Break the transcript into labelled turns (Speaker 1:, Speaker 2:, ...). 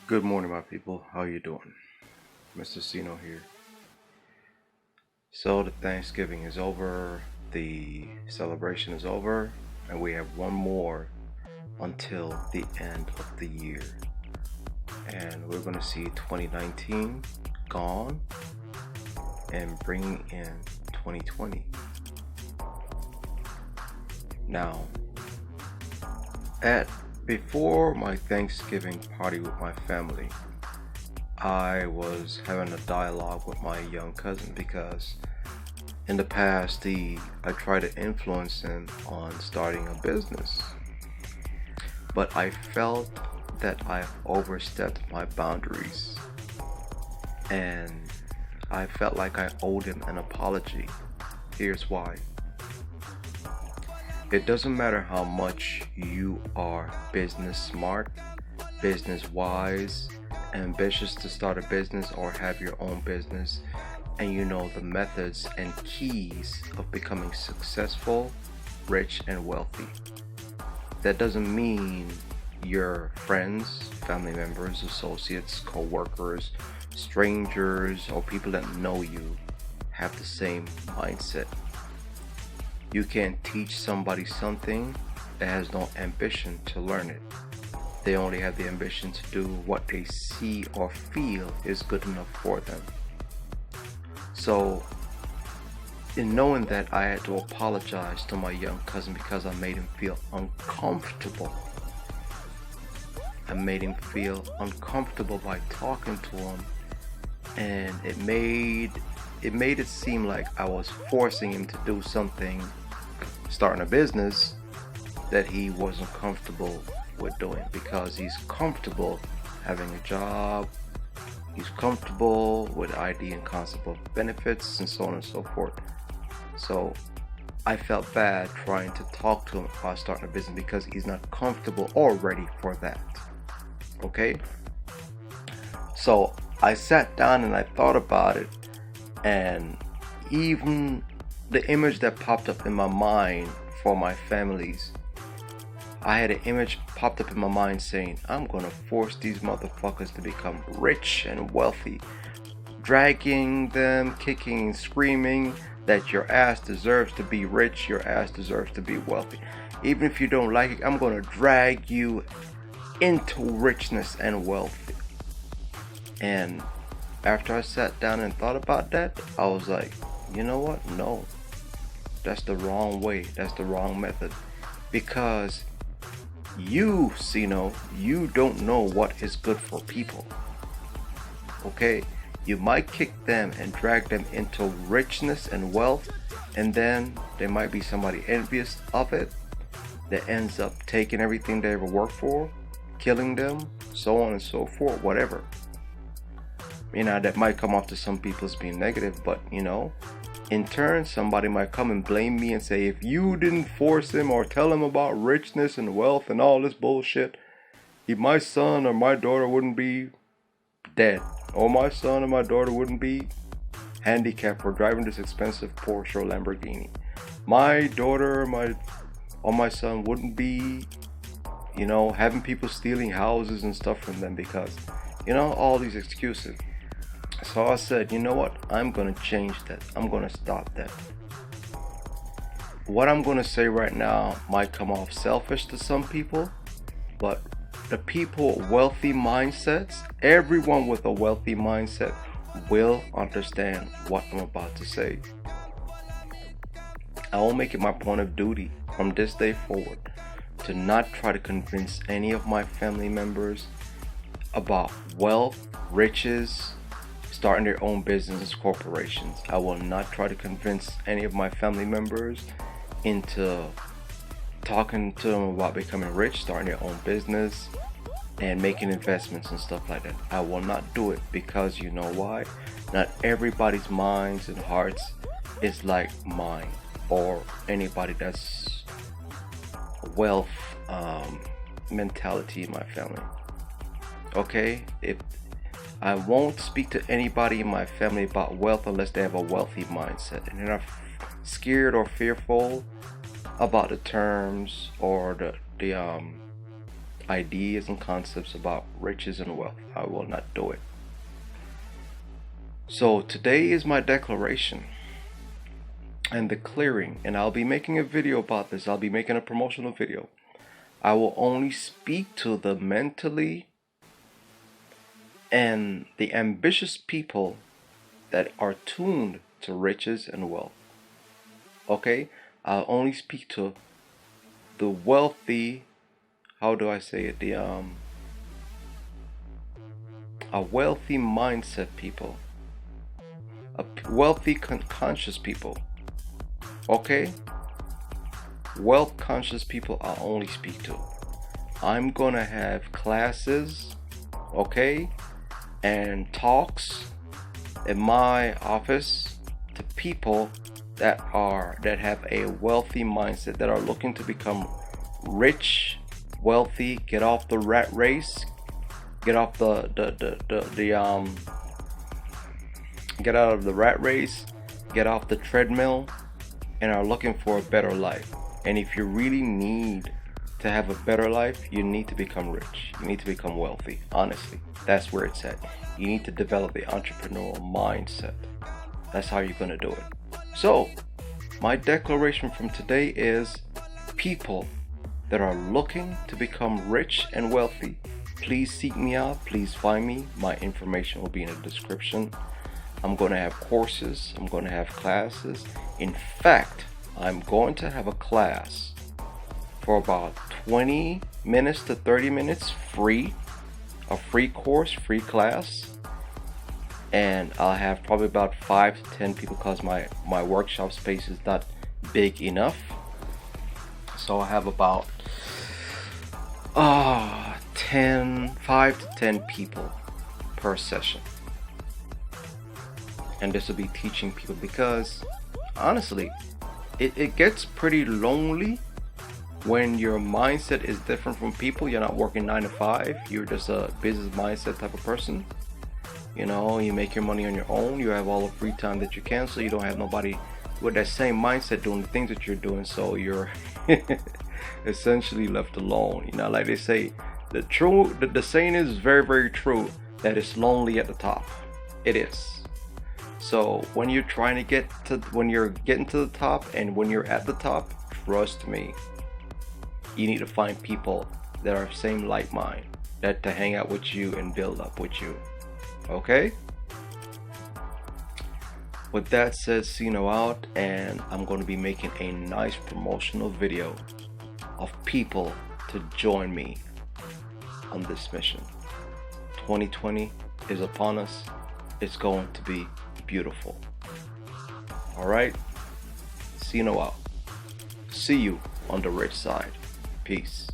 Speaker 1: Good morning, my people. How you doing? Mr. Cno here. So the Thanksgiving is over, the celebration is over, and we have one more until the end of the year. And we're going to see 2019 gone and bringing in 2020. Now, at before my Thanksgiving party with my family, I was having a dialogue with my young cousin because in the past I tried to influence him on starting a business, but I felt that I overstepped my boundaries and I felt like I owed him an apology. Here's why. It doesn't matter how much you are business smart, business wise, ambitious to start a business or have your own business, and you know the methods and keys of becoming successful, rich, and wealthy. That doesn't mean your friends, family members, associates, co-workers, strangers, or people that know you have the same mindset. You can't teach somebody something that has no ambition to learn it. They only have the ambition to do what they see or feel is good enough for them. So, in knowing that, I had to apologize to my young cousin because I made him feel uncomfortable. I made him feel uncomfortable by talking to him, and it made it seem like I was forcing him to do something, starting a business that he wasn't comfortable with doing, because he's comfortable having a job, he's comfortable with the idea and concept of benefits and so on and so forth. So I felt bad trying to talk to him about starting a business because he's not comfortable or ready for that. Okay? So I sat down and I thought about it, and even the image that popped up in my mind for my families, I had an image popped up in my mind saying, I'm gonna force these motherfuckers to become rich and wealthy, dragging them, kicking and screaming that your ass deserves to be rich, your ass deserves to be wealthy. Even if you don't like it, I'm gonna drag you into richness and wealth. And after I sat down and thought about that, I was like, you know what? No, that's the wrong way. That's the wrong method. Because you, Cno, you don't know what is good for people. Okay? You might kick them and drag them into richness and wealth, and then there might be somebody envious of it that ends up taking everything they ever worked for, killing them, so on and so forth, whatever. That might come off to some people as being negative, but in turn, somebody might come and blame me and say, if you didn't force him or tell him about richness and wealth and all this bullshit, my son or my daughter wouldn't be dead, or my son or my daughter wouldn't be handicapped for driving this expensive Porsche or Lamborghini. My daughter or my son wouldn't be, having people stealing houses and stuff from them because, all these excuses. So I said, you know what? I'm going to change that. I'm going to stop that. What I'm going to say right now might come off selfish to some people, but the people with wealthy mindsets, everyone with a wealthy mindset will understand what I'm about to say. I will make it my point of duty from this day forward to not try to convince any of my family members about wealth, riches, starting their own business, corporations. I will not try to convince any of my family members into talking to them about becoming rich, starting their own business, and making investments and stuff like that. I will not do it, because you know why? Not everybody's minds and hearts is like mine or anybody that's wealth mentality in my family. Okay? If I won't speak to anybody in my family about wealth unless they have a wealthy mindset and they're not scared or fearful about the terms or the ideas and concepts about riches and wealth. I will not do it. So today is my declaration and the clearing, and I'll be making a video about this. I'll be making a promotional video. I will only speak to the mentally and the ambitious people that are tuned to riches and wealth. Okay? I'll only speak to the wealthy, how do I say it? A wealthy mindset people. A wealthy conscious people. Okay? Wealth conscious people I'll only speak to. I'm gonna have classes, okay, and talks in my office to people that have a wealthy mindset, that are looking to become rich, wealthy, get off the rat race, get off get out of the rat race, get off the treadmill, and are looking for a better life. And if you really need to have a better life, you need to become rich. You need to become wealthy. Honestly, that's where it's at. You need to develop the entrepreneurial mindset. That's how you're gonna do it. So, my declaration from today is, people that are looking to become rich and wealthy, please seek me out. Please find me. My information will be in the description. I'm going to have courses. I'm going to have classes. In fact, I'm going to have a class for about 20 minutes to 30 minutes free. A free course, free class. And I'll have probably about 5 to 10 people, because my workshop space is not big enough. So I have about 5 to 10 people per session. And this will be teaching people, because honestly, it gets pretty lonely when your mindset is different from people. You're not working 9 to 5. You're just a business mindset type of person. You know, you make your money on your own. You have all the free time that you can, so you don't have nobody with that same mindset doing the things that you're doing. So you're essentially left alone. You know, like they say, the saying is very, very true, that it's lonely at the top. It is. So when you're trying to when you're getting to the top, and when you're at the top, trust me, you need to find people that are same like mind, that to hang out with you and build up with you. Okay? With that said, Cno out, and I'm going to be making a nice promotional video of people to join me on this mission. 2020 is upon us. It's going to be beautiful. Alright? Cno out. See you on the rich side. Peace.